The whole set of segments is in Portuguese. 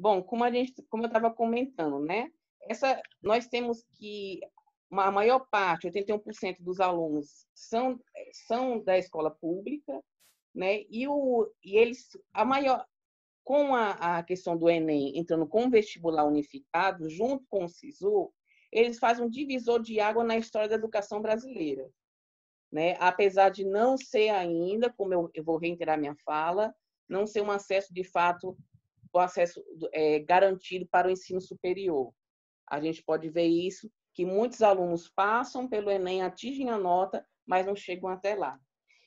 Bom, como eu estava comentando, né? Nós temos que a maior parte, 81% dos alunos são da escola pública, né? E eles, a maior, com a questão do Enem entrando com o vestibular unificado, junto com o SISU, eles fazem um divisor de água na história da educação brasileira, né? Apesar de não ser ainda, como eu vou reiterar minha fala, não ser um acesso de fato, o acesso garantido para o ensino superior. A gente pode ver isso, que muitos alunos passam pelo Enem, atingem a nota, mas não chegam até lá.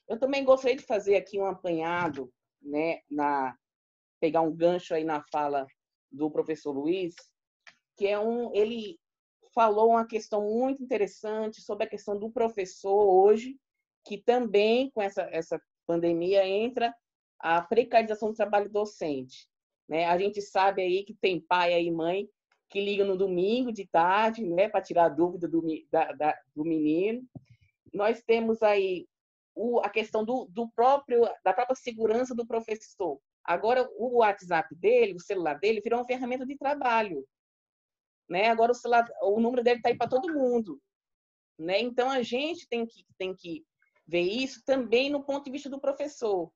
Eu também gostaria de fazer aqui um apanhado, né, pegar um gancho aí na fala do professor Luiz, que ele falou uma questão muito interessante sobre a questão do professor hoje, que também, com essa pandemia, entra a precarização do trabalho docente, né? A gente sabe aí que tem pai e mãe que ligam no domingo de tarde, né, para tirar a dúvida do menino. Nós temos aí a questão da própria segurança do professor. Agora, o WhatsApp dele, o celular dele, virou uma ferramenta de trabalho, né? Agora, o número dele está aí para todo mundo, né? Então, a gente tem que ver isso também no ponto de vista do professor,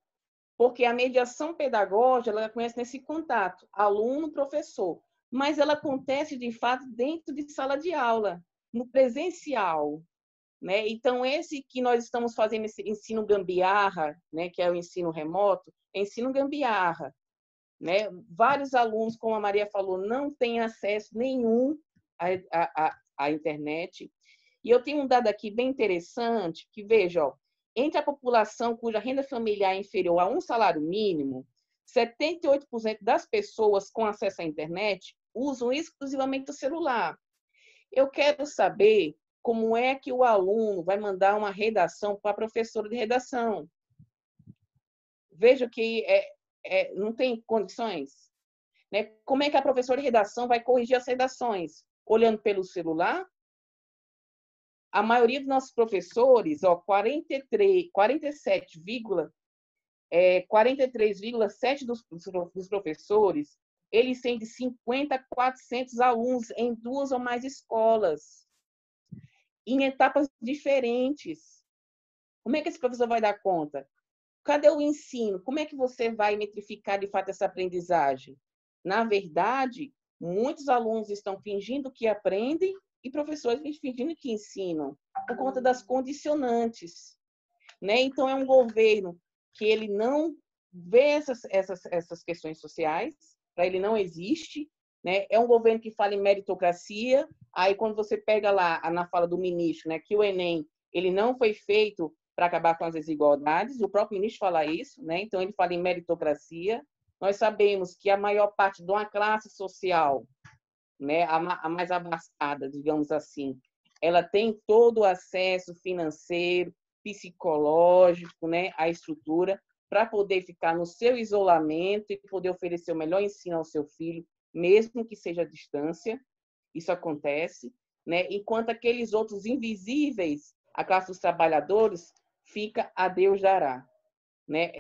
porque a mediação pedagógica, ela acontece nesse contato aluno-professor, mas ela acontece, de fato, dentro de sala de aula, no presencial, né? Então, esse que nós estamos fazendo, esse ensino gambiarra, né, que é o ensino remoto, é ensino gambiarra, né? Vários alunos, como a Maria falou, não têm acesso nenhum à internet. E eu tenho um dado aqui bem interessante, que, veja, ó, entre a população cuja renda familiar é inferior a um salário mínimo, 78% das pessoas com acesso à internet usam exclusivamente o celular. Eu quero saber como é que o aluno vai mandar uma redação para a professora de redação. Veja que não tem condições, né? Como é que a professora de redação vai corrigir as redações? Olhando pelo celular? A maioria dos nossos professores, 43,7% dos professores, eles têm de 50 a 400 alunos em 2 ou mais escolas, em etapas diferentes. Como é que esse professor vai dar conta? Cadê o ensino? Como é que você vai metrificar, de fato, essa aprendizagem? Na verdade, muitos alunos estão fingindo que aprendem e professores fingindo que ensinam, por conta das condicionantes, né? Então, é um governo que ele não vê essas questões sociais, para ele não existe, né? É um governo que fala em meritocracia, aí quando você pega lá na fala do ministro, né, que o Enem ele não foi feito para acabar com as desigualdades, o próprio ministro fala isso, né? Então ele fala em meritocracia. Nós sabemos que a maior parte de uma classe social, né, a mais abastada, digamos assim, ela tem todo o acesso financeiro, psicológico, né, à estrutura, para poder ficar no seu isolamento e poder oferecer o melhor ensino ao seu filho, mesmo que seja à distância. Isso acontece, né? Enquanto aqueles outros invisíveis, a classe dos trabalhadores, fica a Deus dará, né?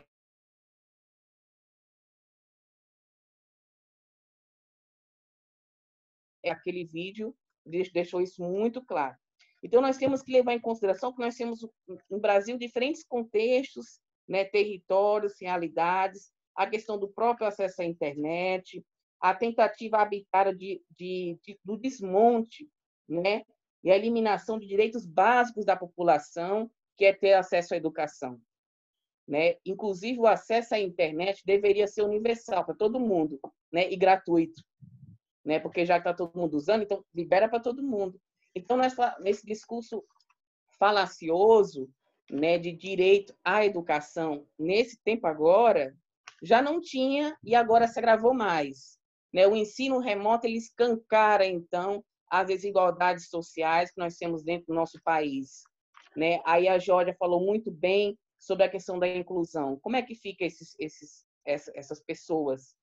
Aquele vídeo deixou isso muito claro. Então, nós temos que levar em consideração que nós temos no Brasil diferentes contextos, né, territórios, realidades, a questão do próprio acesso à internet, a tentativa arbitrária do desmonte, né, e a eliminação de direitos básicos da população, que é ter acesso à educação, né? Inclusive, o acesso à internet deveria ser universal para todo mundo, né, e gratuito, né? Porque já está todo mundo usando, então libera para todo mundo. Então, nesse discurso falacioso, né, de direito à educação, nesse tempo agora, já não tinha e agora se agravou mais, né? O ensino remoto ele escancara, então, as desigualdades sociais que nós temos dentro do nosso país, né? Aí a Georgia falou muito bem sobre a questão da inclusão. Como é que fica essas pessoas?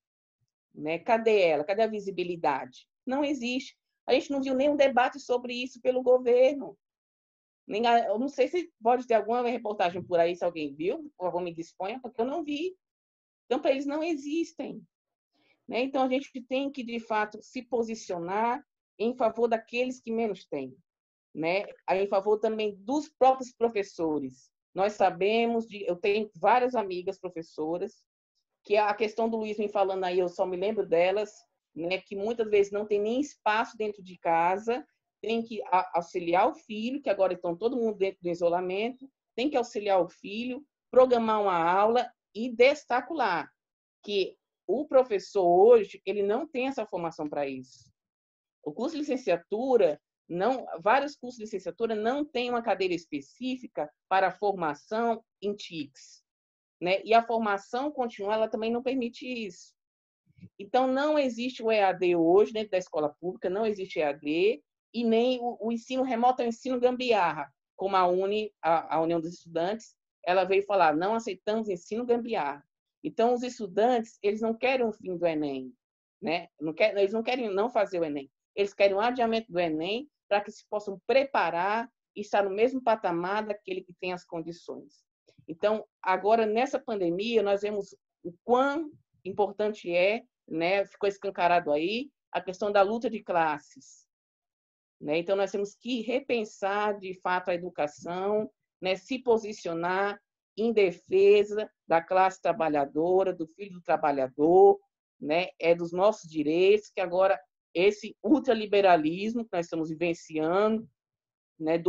Né? Cadê ela? Cadê a visibilidade? Não existe. A gente não viu nenhum debate sobre isso pelo governo. Eu não sei se pode ter alguma reportagem por aí, se alguém viu, por favor, me disponha, porque eu não vi. Então, para eles não existem. né? Então, a gente tem que, de fato, se posicionar em favor daqueles que menos têm, né? Em favor também dos próprios professores. Nós sabemos, eu tenho várias amigas professoras, que a questão do Luiz me falando aí, eu só me lembro delas, né, que muitas vezes não tem nem espaço dentro de casa, tem que auxiliar o filho, que agora estão todo mundo dentro do isolamento, tem que auxiliar o filho, programar uma aula e destaco lá que o professor hoje, ele não tem essa formação para isso. O curso de licenciatura, vários cursos de licenciatura não têm uma cadeira específica para formação em TICs, né? E a formação contínua, ela também não permite isso. Então, não existe o EAD hoje dentro da escola pública, não existe EAD, e nem o ensino remoto é o ensino gambiarra, como a União dos Estudantes, ela veio falar, não aceitamos ensino gambiarra. Então, os estudantes, eles não querem o fim do Enem, né? Eles não querem não fazer o Enem, eles querem um adiamento do Enem para que se possam preparar e estar no mesmo patamar daquele que tem as condições. Então, agora, nessa pandemia, nós vemos o quão importante é, né, ficou escancarado aí, a questão da luta de classes, né? Então, nós temos que repensar, de fato, a educação, né, se posicionar em defesa da classe trabalhadora, do filho do trabalhador, né, dos nossos direitos, que agora esse ultraliberalismo que nós estamos vivenciando, né,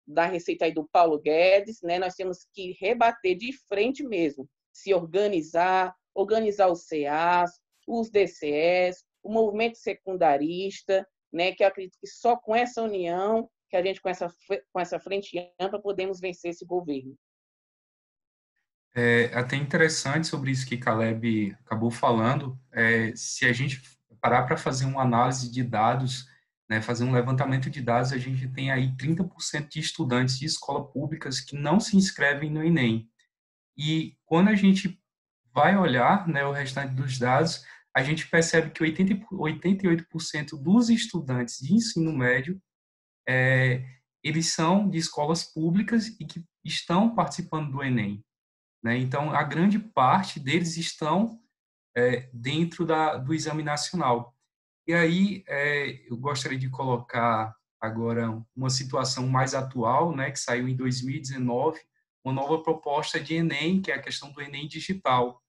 da receita aí do Paulo Guedes, né, nós temos que rebater de frente mesmo, se organizar os CAs, os DCEs, o movimento secundarista, né, que eu acredito que só com essa união, que a gente com essa frente ampla, podemos vencer esse governo. É até interessante sobre isso que Caleb acabou falando, se a gente parar para fazer uma análise de dados, né, fazer um levantamento de dados, a gente tem aí 30% de estudantes de escolas públicas que não se inscrevem no Enem. E quando a gente vai olhar, né, o restante dos dados, a gente percebe que 88% dos estudantes de ensino médio, eles são de escolas públicas e que estão participando do Enem, né? Então, a grande parte deles estão dentro do Exame Nacional. E aí, eu gostaria de colocar agora uma situação mais atual, né, que saiu em 2019, uma nova proposta de Enem, que é a questão do Enem digital.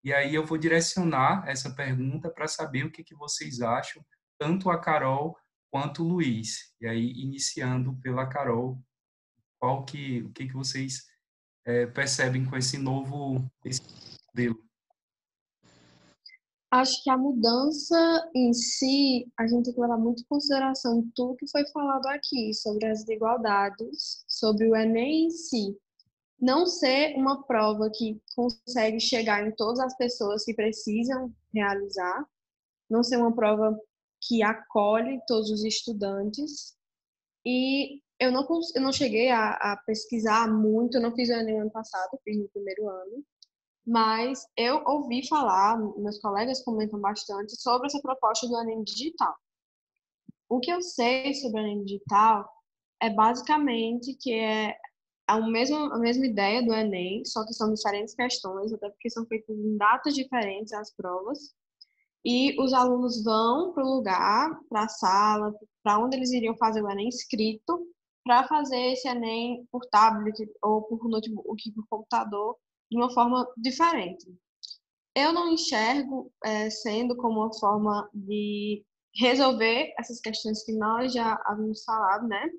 E aí eu vou direcionar essa pergunta para saber o que vocês acham, tanto a Carol quanto o Luiz. E aí, iniciando pela Carol, o que vocês percebem com esse modelo? Acho que a mudança em si, a gente tem que levar muito em consideração tudo que foi falado aqui sobre as desigualdades, sobre o Enem em si. Não ser uma prova que consegue chegar em todas as pessoas que precisam realizar, não ser uma prova que acolhe todos os estudantes. E eu não cheguei a pesquisar muito, eu não fiz o Enem ano passado, fiz no primeiro ano, mas eu ouvi falar, meus colegas comentam bastante sobre essa proposta do Enem digital. O que eu sei sobre o Enem digital é basicamente que é a mesma ideia do Enem, só que são diferentes questões, até porque são feitas em datas diferentes as provas, e os alunos vão para o lugar, para a sala, para onde eles iriam fazer o Enem escrito, para fazer esse Enem por tablet ou por notebook, por computador, de uma forma diferente. Eu não enxergo sendo como uma forma de resolver essas questões que nós já havíamos falado, né?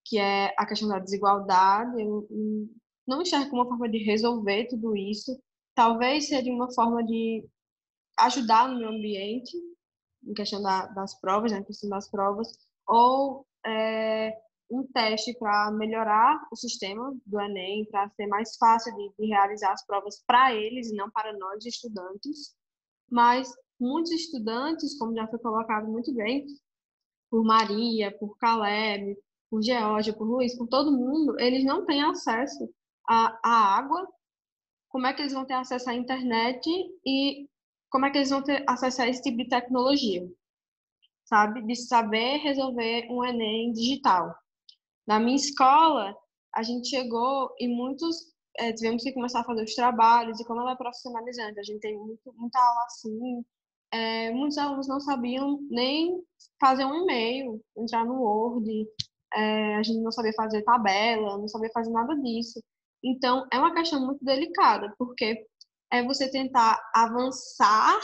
Que é a questão da desigualdade. Eu não enxergo como uma forma de resolver tudo isso. Talvez seja uma forma de ajudar no meio ambiente, em questão das provas, né? Questão das provas, ou um teste para melhorar o sistema do Enem, para ser mais fácil de realizar as provas para eles e não para nós, estudantes. Mas muitos estudantes, como já foi colocado muito bem, por Maria, por Caleb, por Geórgia, por Luiz, por todo mundo, eles não têm acesso à água. Como é que eles vão ter acesso à internet e como é que eles vão ter acesso a esse tipo de tecnologia, sabe? De saber resolver um Enem digital. Na minha escola, a gente chegou e muitos tivemos que começar a fazer os trabalhos, e como ela é profissionalizante, a gente tem muita aula assim, muitos alunos não sabiam nem fazer um e-mail, entrar no Word, a gente não sabia fazer tabela, não sabia fazer nada disso. Então, é uma questão muito delicada, porque é você tentar avançar,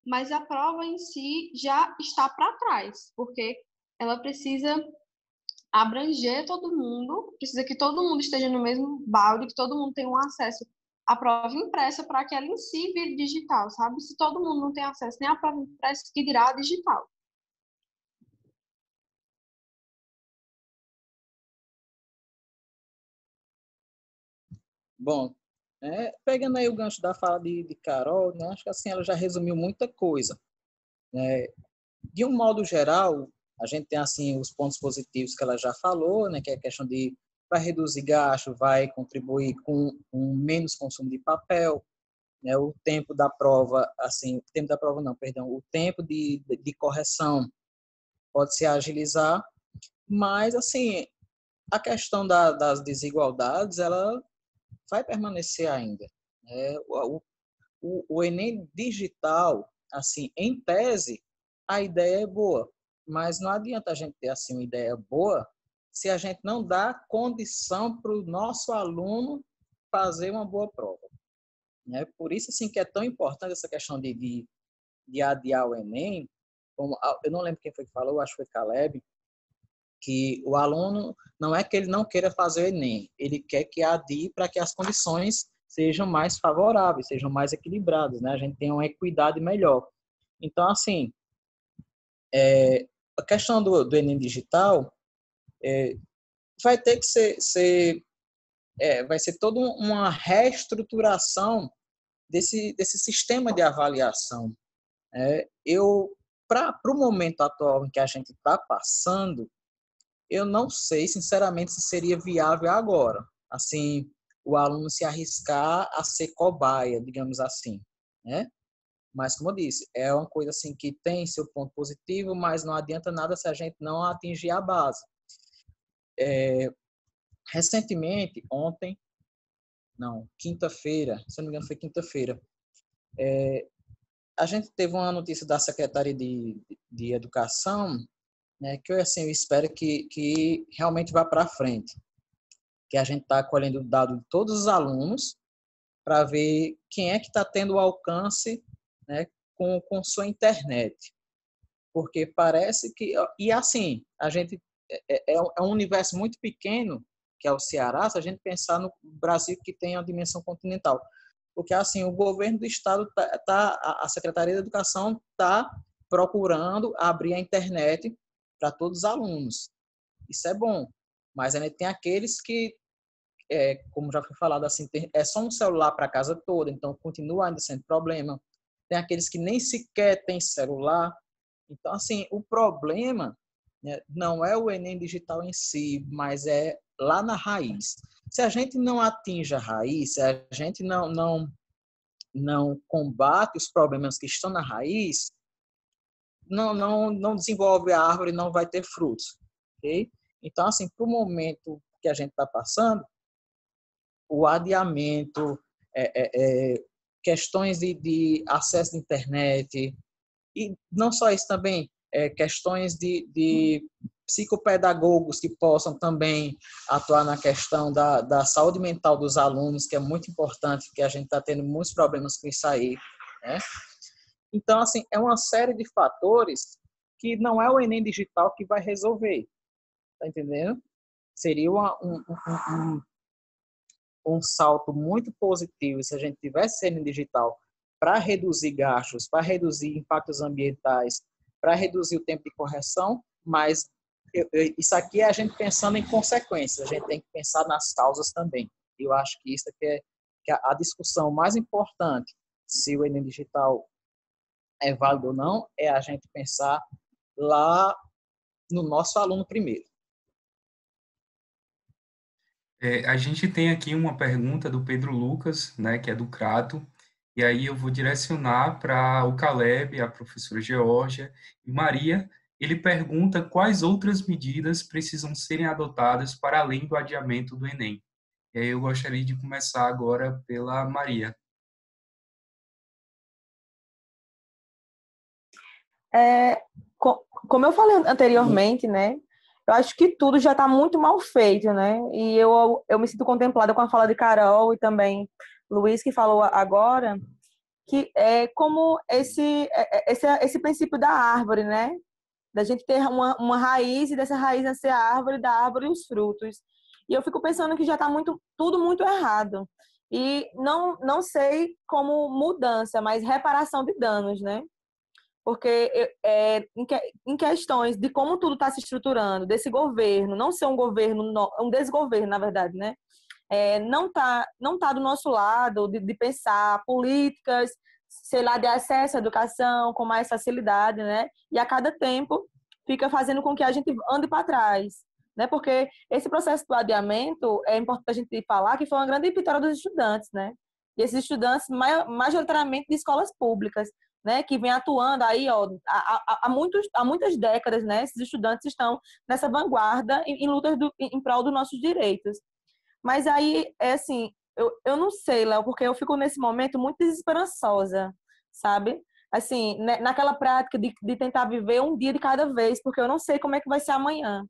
mas a prova em si já está para trás, porque ela precisa abranger todo mundo, precisa que todo mundo esteja no mesmo balde, que todo mundo tenha um acesso à prova impressa para que ela em si vire digital, sabe? Se todo mundo não tem acesso nem à prova impressa, que dirá a digital. Bom, pegando aí o gancho da fala de Carol, né, acho que assim ela já resumiu muita coisa. Né? De um modo geral, a gente tem assim os pontos positivos que ela já falou, né, que é a questão de vai reduzir gasto, vai contribuir com menos consumo de papel, né, o tempo da prova, assim, o tempo da prova não, perdão, o tempo de correção pode se agilizar, mas assim a questão das desigualdades ela vai permanecer ainda. Né? O Enem digital, assim, em tese, a ideia é boa, mas não adianta a gente ter assim uma ideia boa se a gente não dá condição para o nosso aluno fazer uma boa prova. Né? Por isso assim que é tão importante essa questão de adiar o Enem. Como, eu não lembro quem foi que falou, acho que foi Caleb, que o aluno não é que ele não queira fazer o Enem, ele quer que adie para que as condições sejam mais favoráveis, sejam mais equilibradas, né? A gente tem uma equidade melhor. Então, assim, a questão do Enem digital vai ter que vai ser toda uma reestruturação desse sistema de avaliação. Para o momento atual em que a gente está passando, eu não sei, sinceramente, se seria viável agora. Assim, o aluno se arriscar a ser cobaia, digamos assim, né? Mas, como eu disse, é uma coisa assim que tem seu ponto positivo, mas não adianta nada se a gente não atingir a base. Recentemente, ontem, não, quinta-feira, se não me engano foi quinta-feira, a gente teve uma notícia da Secretaria de Educação, né, que assim, eu espero que realmente vá para frente, que a gente está colhendo o dado de todos os alunos para ver quem é que está tendo o alcance, né, com sua internet. Porque parece que... E assim, a gente é um universo muito pequeno, que é o Ceará, se a gente pensar no Brasil que tem a dimensão continental. Porque assim, o governo do estado, a Secretaria de Educação está procurando abrir a internet para todos os alunos. Isso é bom. Mas ainda tem aqueles que, como já foi falado, assim, é só um celular para a casa toda, então continua ainda sendo problema. Tem aqueles que nem sequer têm celular. Então, assim, o problema, né, não é o Enem digital em si, mas é lá na raiz. Se a gente não atinge a raiz, se a gente não combate os problemas que estão na raiz, não desenvolve a árvore, não vai ter frutos. Okay? Então, assim, para o momento que a gente está passando, o adiamento, questões de acesso à internet, e não só isso também, questões de psicopedagogos que possam também atuar na questão da saúde mental dos alunos, que é muito importante, que a gente está tendo muitos problemas com isso aí, né? Então, assim, é uma série de fatores que não é o Enem digital que vai resolver, tá entendendo? Seria um salto muito positivo se a gente tivesse Enem digital para reduzir gastos, para reduzir impactos ambientais, para reduzir o tempo de correção, mas isso aqui é a gente pensando em consequências, a gente tem que pensar nas causas também. Eu acho que isso é a discussão mais importante, se o Enem digital é válido ou não, é a gente pensar lá no nosso aluno primeiro. A gente tem aqui uma pergunta do Pedro Lucas, né, que é do Crato, e aí eu vou direcionar para o Caleb, a professora Geórgia e Maria. Ele pergunta quais outras medidas precisam serem adotadas para além do adiamento do Enem. E aí eu gostaria de começar agora pela Maria. Como eu falei anteriormente, né? Eu acho que tudo já está muito mal feito, né? E eu me sinto contemplada com a fala de Carol e também Luiz, que falou agora, que é como esse princípio da árvore, né? Da gente ter uma raiz e dessa raiz nascer a árvore, da árvore os frutos. E eu fico pensando que já está tudo muito errado. E não sei como mudança, mas reparação de danos, né? Porque em questões de como tudo está se estruturando, desse governo, não ser um governo, um desgoverno, na verdade, né? Não tá do nosso lado de pensar políticas, sei lá, de acesso à educação com mais facilidade, né? E a cada tempo fica fazendo com que a gente ande para trás, né? Porque esse processo do adiamento, é importante a gente falar que foi uma grande vitória dos estudantes, né? E esses estudantes, majoritariamente de escolas públicas, né, que vem atuando aí, ó, há muitas décadas, né, esses estudantes estão nessa vanguarda em lutas em prol dos nossos direitos. Mas aí, é assim, eu não sei, Léo, porque eu fico nesse momento muito desesperançosa, sabe? Assim, naquela prática de tentar viver um dia de cada vez, porque eu não sei como é que vai ser amanhã.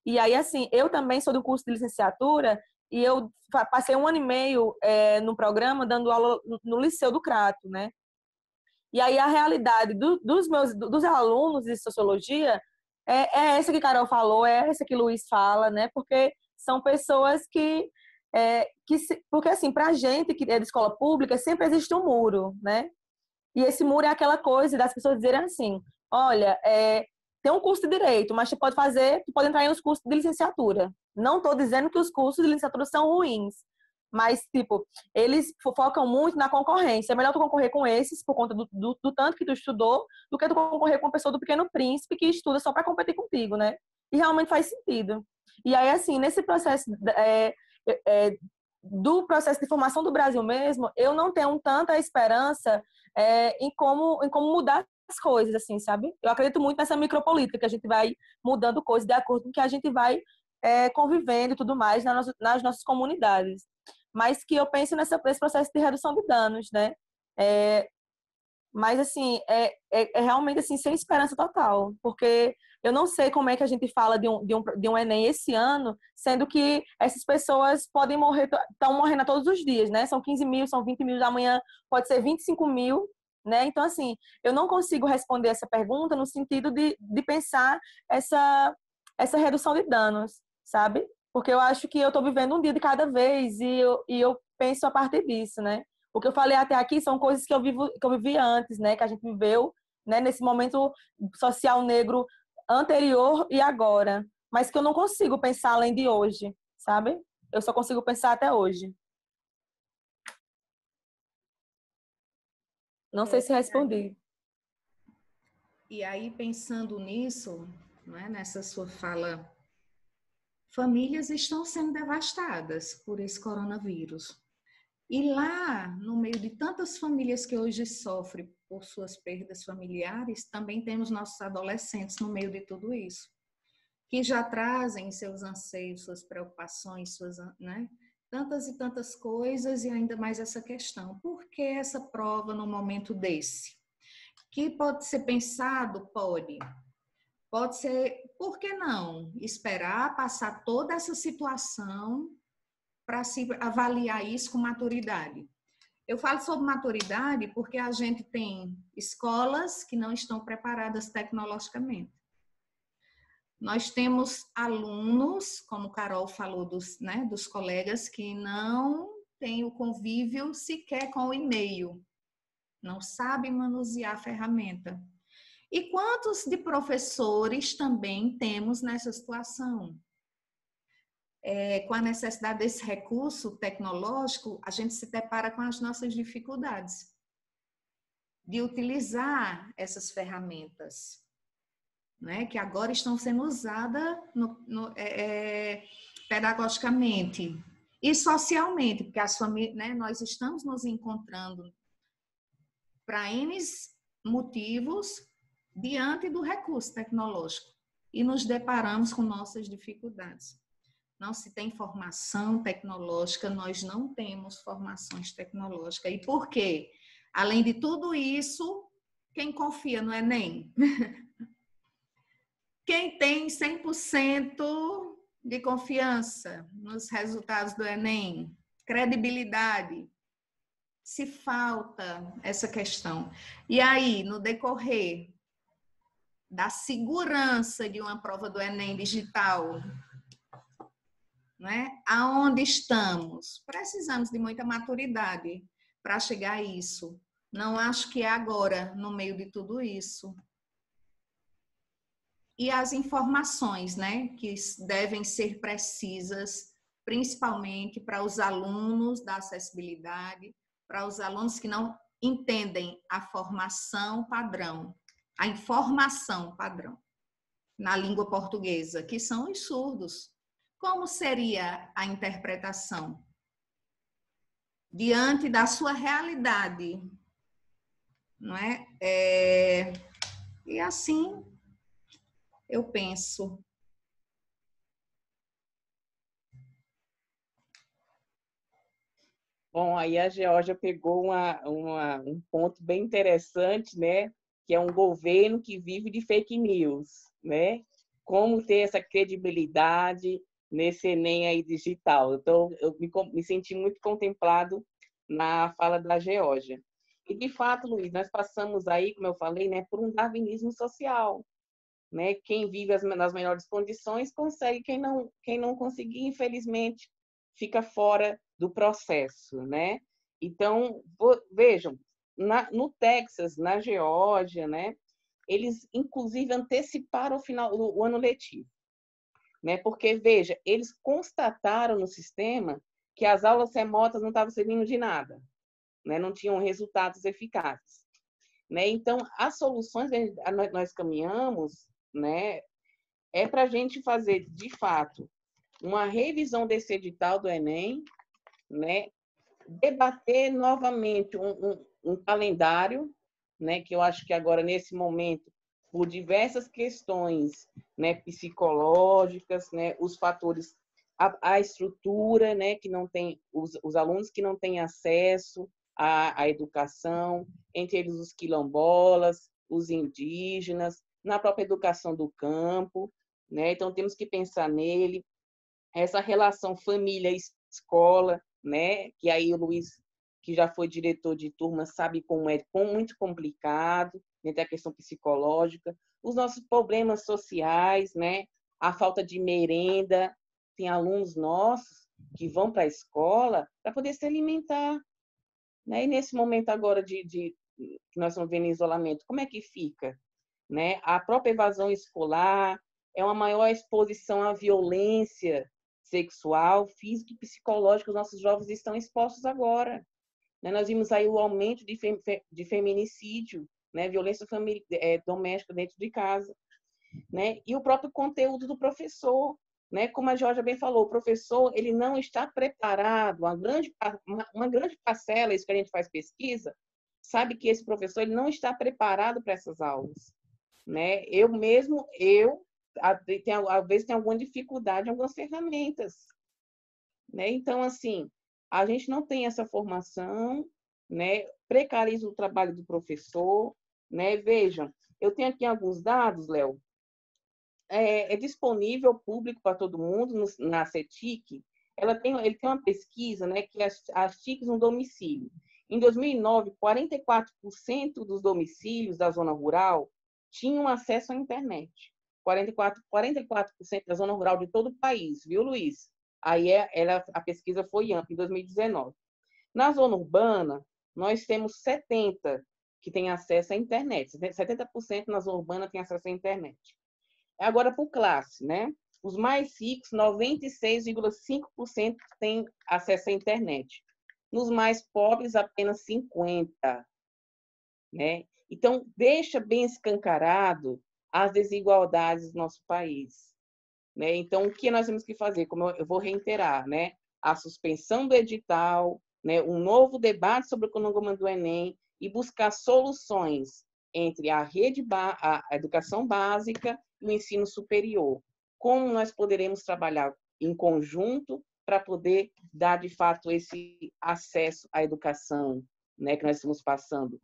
E aí, assim, eu também sou do curso de licenciatura e eu passei 1 ano e meio no programa dando aula no Liceu do Crato, né? E aí a realidade dos alunos de sociologia é essa que Carol falou, é essa que Luiz fala, né? Porque são pessoas porque assim, para a gente que é de escola pública, sempre existe um muro, né? E esse muro é aquela coisa das pessoas dizerem assim, olha, tem um curso de direito, mas tu pode entrar em uns cursos de licenciatura. Não estou dizendo que os cursos de licenciatura são ruins, mas, tipo, eles focam muito na concorrência. É melhor tu concorrer com esses, por conta do tanto que tu estudou, do que tu concorrer com uma pessoa do Pequeno Príncipe que estuda só para competir contigo, né? E realmente faz sentido. E aí, assim, nesse processo do processo de formação do Brasil mesmo, eu não tenho tanta esperança em como mudar as coisas, assim, sabe? Eu acredito muito nessa micropolítica, que a gente vai mudando coisas de acordo com que a gente vai convivendo e tudo mais nas nossas comunidades. Mas que eu penso nesse processo de redução de danos, né? Mas, assim, é realmente, assim, sem esperança total, porque eu não sei como é que a gente fala de um Enem esse ano, sendo que essas pessoas podem morrer, estão morrendo a todos os dias, né? São 15 mil, são 20 mil, amanhã pode ser 25 mil, né? Então, assim, eu não consigo responder essa pergunta no sentido de pensar essa redução de danos, sabe? Porque eu acho que eu estou vivendo um dia de cada vez e eu penso a partir disso, né? O que eu falei até aqui são coisas que eu vivi antes, né? Que a gente viveu, né? Nesse momento social negro anterior e agora. Mas que eu não consigo pensar além de hoje, sabe? Eu só consigo pensar até hoje. Não sei se respondi. E aí, pensando nisso, né, nessa sua fala, famílias estão sendo devastadas por esse coronavírus. E lá, no meio de tantas famílias que hoje sofrem por suas perdas familiares, também temos nossos adolescentes no meio de tudo isso, que já trazem seus anseios, suas preocupações, né? Tantas e tantas coisas e ainda mais essa questão. Por que essa prova no momento desse? Que pode ser pensado? Pode ser, por que não? Esperar passar toda essa situação para se avaliar isso com maturidade. Eu falo sobre maturidade porque a gente tem escolas que não estão preparadas tecnologicamente. Nós temos alunos, como Carol falou, dos colegas, que não têm o convívio sequer com o e-mail, não sabem manusear a ferramenta. E quantos de professores também temos nessa situação? Com a necessidade desse recurso tecnológico, a gente se depara com as nossas dificuldades de utilizar essas ferramentas, né, que agora estão sendo usadas pedagogicamente e socialmente, porque as famílias, né, nós estamos nos encontrando para N motivos diante do recurso tecnológico e nos deparamos com nossas dificuldades. não se tem formação tecnológica, nós não temos formações tecnológicas. E por quê? Além de tudo isso, quem confia no Enem? Quem tem 100% de confiança nos resultados do Enem? Credibilidade. Se falta essa questão. E aí, no decorrer da segurança de uma prova do Enem digital, né? Aonde estamos? Precisamos de muita maturidade para chegar a isso. Não acho que é agora, no meio de tudo isso. E as informações, né, que devem ser precisas, principalmente para os alunos da acessibilidade, para os alunos que não entendem a formação padrão, a informação padrão na língua portuguesa, que são os surdos. Como seria a interpretação diante da sua realidade, não é? E assim eu penso. Bom, aí a Geórgia pegou um ponto bem interessante, né? Que é um governo que vive de fake news, né? Como ter essa credibilidade nesse Enem aí digital. Então, eu me senti muito contemplado na fala da Geórgia. E, de fato, Luiz, nós passamos aí, como eu falei, né, por um darwinismo social, né? Quem vive nas melhores condições consegue, quem não conseguir, infelizmente, fica fora do processo, né? Então, vejam, no Texas, na Geórgia, né? Eles, inclusive, anteciparam o ano letivo, né? Porque, veja, eles constataram no sistema que as aulas remotas não estavam servindo de nada, né? Não tinham resultados eficazes, né? Então, as soluções que nós caminhamos, né, é para a gente fazer, de fato, uma revisão desse edital do Enem, né, debater novamente um calendário, né, que eu acho que agora, nesse momento, por diversas questões, né, psicológicas, né, os fatores, a estrutura, né, que não tem, os alunos que não têm acesso à educação, entre eles os quilombolas, os indígenas, na própria educação do campo, né? Então, temos que pensar nele, essa relação família-escola, né? Que aí o Luiz, que já foi diretor de turma, sabe como é muito complicado, né? Tem a questão psicológica, os nossos problemas sociais, né? A falta de merenda, tem alunos nossos que vão para a escola para poder se alimentar, né? E nesse momento agora que nós estamos vendo em isolamento, como é que fica? Né? A própria evasão escolar é uma maior exposição à violência sexual, física e psicológica. Os nossos jovens estão expostos agora, né? Nós vimos aí o aumento de feminicídio, né? Violência doméstica dentro de casa, né? E o próprio conteúdo do professor, né? Como a Geórgia bem falou, o professor ele não está preparado, uma grande parcela, isso que a gente faz pesquisa, sabe que esse professor ele não está preparado para essas aulas, né? Às vezes tem alguma dificuldade em algumas ferramentas, né? Então, assim, a gente não tem essa formação, né? Precariza o trabalho do professor, né? Vejam, eu tenho aqui alguns dados, Léo, é disponível público para todo mundo na CETIC. Ele tem uma pesquisa, né, que é as TICs no domicílio. Em 2009, 44% dos domicílios da zona rural tinham acesso à internet. 44% da zona rural de todo o país, viu, Luiz? Aí a pesquisa foi ampla, em 2019. Na zona urbana, nós temos 70% que têm acesso à internet. 70% na zona urbana têm acesso à internet. Agora, por classe, né? Os mais ricos, 96,5% têm acesso à internet. Nos mais pobres, apenas 50%. Né? Então, deixa bem escancarado as desigualdades do nosso país. Né? Então, o que nós temos que fazer? Como eu vou reiterar, né? A suspensão do edital, né? Um novo debate sobre o cronograma do Enem e buscar soluções entre a educação básica e o ensino superior. Como nós poderemos trabalhar em conjunto para poder dar, de fato, esse acesso à educação, né, que nós estamos passando.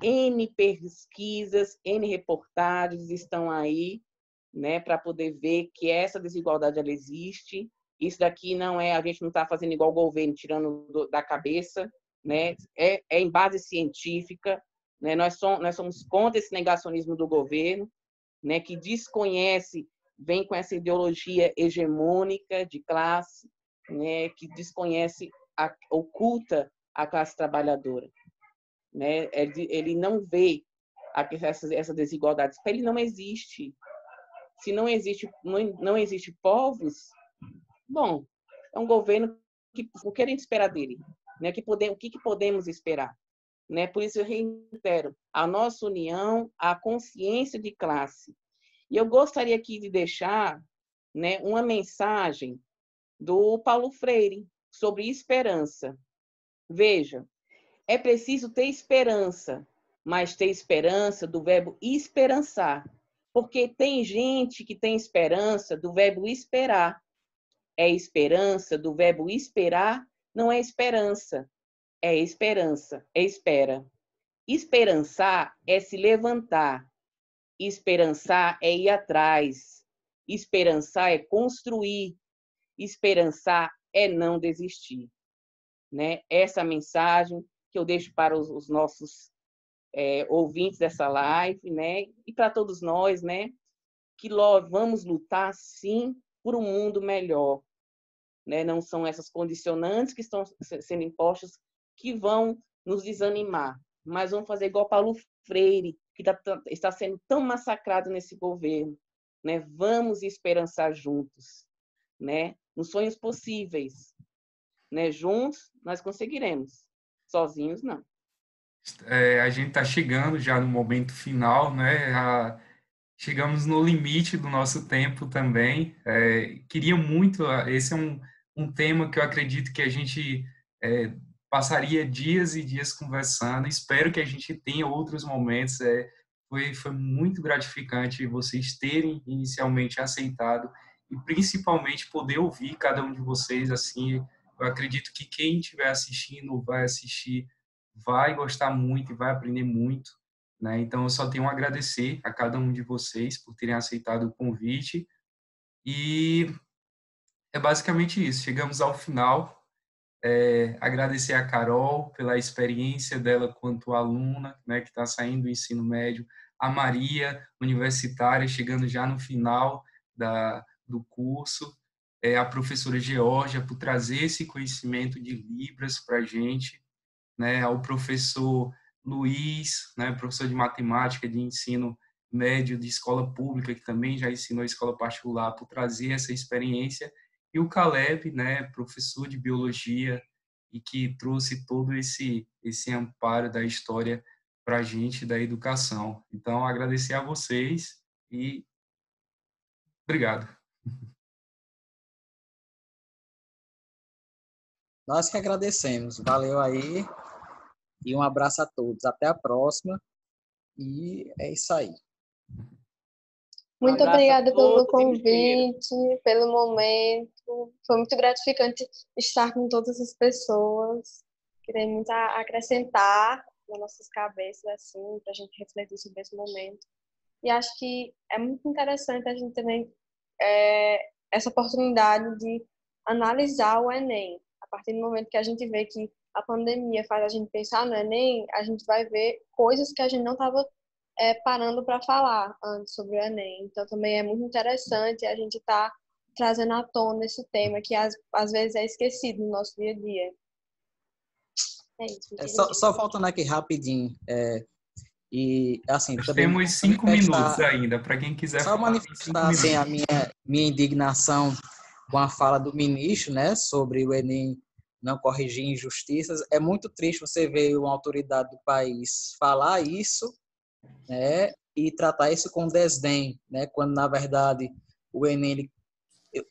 N pesquisas, N reportagens estão aí, né, para poder ver que essa desigualdade ela existe. Isso daqui não é, a gente não está fazendo igual o governo, tirando da cabeça, né? É em base científica, né? Nós somos contra esse negacionismo do governo, né, que desconhece, vem com essa ideologia hegemônica de classe, né, que desconhece, oculta a classe trabalhadora, né? Ele não vê essa desigualdade, para ele não existe. Se não existe povos, bom, é um governo que o que a gente espera dele, né? O que podemos esperar, né? Por isso eu reitero a nossa união, a consciência de classe. E eu gostaria aqui de deixar, né, uma mensagem do Paulo Freire sobre esperança. Veja, é preciso ter esperança, mas ter esperança do verbo esperançar, porque tem gente que tem esperança do verbo esperar. É esperança do verbo esperar, não é esperança, é esperança, é espera. Esperançar é se levantar, esperançar é ir atrás, esperançar é construir, esperançar é não desistir, né? Essa mensagem que eu deixo para os nossos ouvintes dessa live, né? E para todos nós, né? Que vamos lutar, sim, por um mundo melhor, né? Não são essas condicionantes que estão sendo impostas que vão nos desanimar, mas vamos fazer igual Paulo Freire, que está sendo tão massacrado nesse governo, né? Vamos esperançar juntos, né? Nos sonhos possíveis, né? Juntos nós conseguiremos, sozinhos não. A gente está chegando já no momento final, né? Chegamos no limite do nosso tempo também. Queria muito, esse é um tema que eu acredito que a gente passaria dias e dias conversando. Espero que a gente tenha outros momentos. Foi muito gratificante vocês terem inicialmente aceitado e principalmente poder ouvir cada um de vocês. Assim, eu acredito que quem estiver assistindo vai assistir, vai gostar muito e vai aprender muito, né? Então, eu só tenho a agradecer a cada um de vocês por terem aceitado o convite. E é basicamente isso. Chegamos ao final. Agradecer a Carol pela experiência dela quanto aluna, né, que está saindo do ensino médio. A Maria, universitária, chegando já no final do curso. A professora Geórgia, por trazer esse conhecimento de Libras para a gente, né? Ao professor Luiz, né, professor de matemática de ensino médio de escola pública, que também já ensinou escola particular, por trazer essa experiência, e o Caleb, né, professor de biologia, e que trouxe todo esse amparo da história para a gente, da educação. Então, agradecer a vocês e obrigado. Nós que agradecemos. Valeu aí. E um abraço a todos. Até a próxima. E é isso aí. Muito abraço obrigada a pelo todos e um cheiro. convite, pelo momento. Foi muito gratificante estar com todas as pessoas. Queria muito acrescentar nas nossas cabeças, assim, para a gente refletir sobre esse momento. E acho que é muito interessante a gente também essa oportunidade de analisar o Enem. A partir do momento que a gente vê que a pandemia faz a gente pensar no Enem, a gente vai ver coisas que a gente não estava parando para falar antes sobre o Enem. Então, também é muito interessante a gente estar trazendo à tona esse tema que às vezes é esquecido no nosso dia a dia. É isso. Só faltando aqui rapidinho. E, assim, Nós também temos 5 minutos ainda, para quem quiser só falar. manifestar assim, a minha indignação com a fala do ministro, né, sobre o Enem não corrigir injustiças. É muito triste você ver uma autoridade do país falar isso, né, e tratar isso com desdém, né, quando, na verdade, o Enem,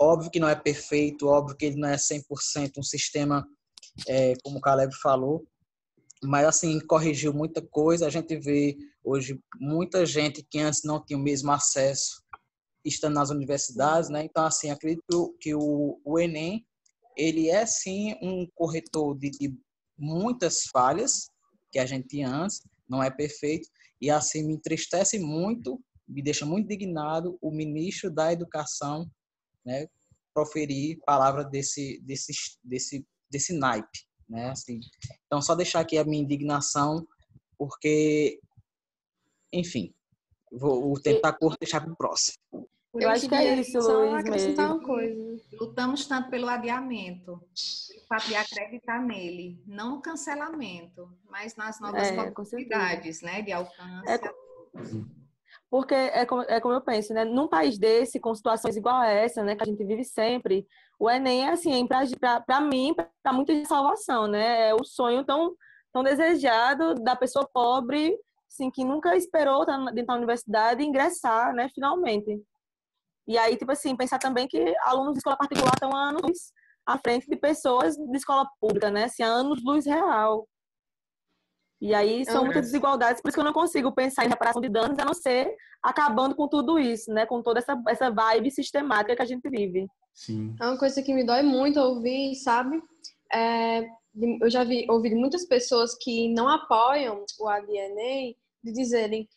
óbvio que não é perfeito, óbvio que ele não é 100% um sistema, como o Caleb falou, mas, assim, corrigiu muita coisa. A gente vê hoje muita gente que antes não tinha o mesmo acesso estando nas universidades, né? Então, assim, acredito que o Enem, ele é, sim, um corretor de muitas falhas que a gente tinha antes, não é perfeito, e, assim, me entristece muito, me deixa muito indignado o ministro da Educação, né, proferir palavras desse naipe, né? Assim, então, só deixar aqui a minha indignação, porque, enfim, vou tentar curto, deixar para o próximo. Eu acho que é isso, Só Luiz, acrescentar mesmo. uma coisa. Lutamos tanto pelo adiamento, pelo fato de acreditar nele, não no cancelamento, mas nas novas Com certeza. possibilidades, né, de alcance. Porque é como eu penso, né? Num país desse, com situações igual a essa, né, que a gente vive sempre, o Enem é assim, para mim, para muita de salvação, né? É o sonho tão desejado da pessoa pobre, assim, que nunca esperou estar dentro da universidade e ingressar, né, finalmente. E aí, tipo assim, pensar também que alunos de escola particular estão há anos à frente de pessoas de escola pública, né? Assim, há anos-luz real. E aí são muitas desigualdades, por isso que eu não consigo pensar em reparação de danos, a não ser acabando com tudo isso, né? Com toda essa vibe sistemática que a gente vive. Sim. É uma coisa que me dói muito ouvir, sabe? Eu já ouvi muitas pessoas que não apoiam o ADNA de dizerem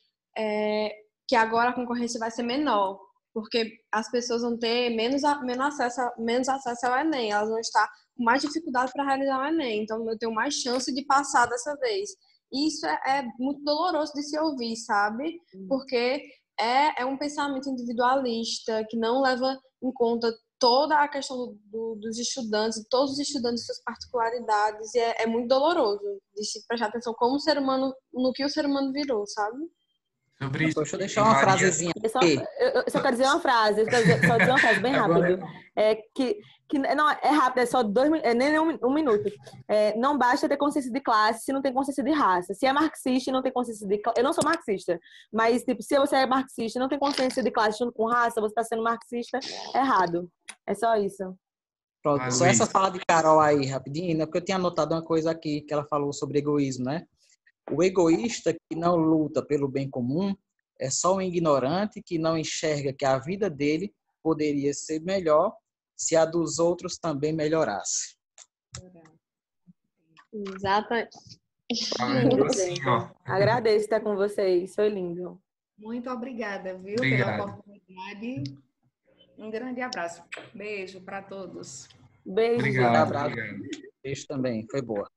que agora a concorrência vai ser menor, porque as pessoas vão ter menos acesso ao Enem, elas vão estar com mais dificuldade para realizar o Enem, então eu tenho mais chance de passar dessa vez. Isso é muito doloroso de se ouvir, sabe? Porque é um pensamento individualista que não leva em conta toda a questão dos estudantes, todos os estudantes e suas particularidades, e é muito doloroso de se prestar atenção como o ser humano, no que o ser humano virou, sabe? Sobre isso, Deixa eu deixar uma frasezinha. Eu só quero dizer uma frase, só dizer uma frase bem rápido. Não, é rápido, é só 2 minutos, nem um minuto. Não basta ter consciência de classe se não tem consciência de raça. Se é marxista e não tem consciência de classe. Eu não sou marxista, mas tipo, se você é marxista e não tem consciência de classe junto com raça, você está sendo marxista errado. É só isso. Pronto, só essa fala de Carol aí, rapidinho, né? Porque eu tinha anotado uma coisa aqui que ela falou sobre egoísmo, né? O egoísta que não luta pelo bem comum é só um ignorante que não enxerga que a vida dele poderia ser melhor se a dos outros também melhorasse. Exatamente. Assim, ó. Agradeço estar com vocês, foi lindo. Muito obrigada, viu, Obrigado. pela oportunidade. Um grande abraço. Beijo para todos. Beijo, Obrigado. Abraço. Beijo também, foi boa.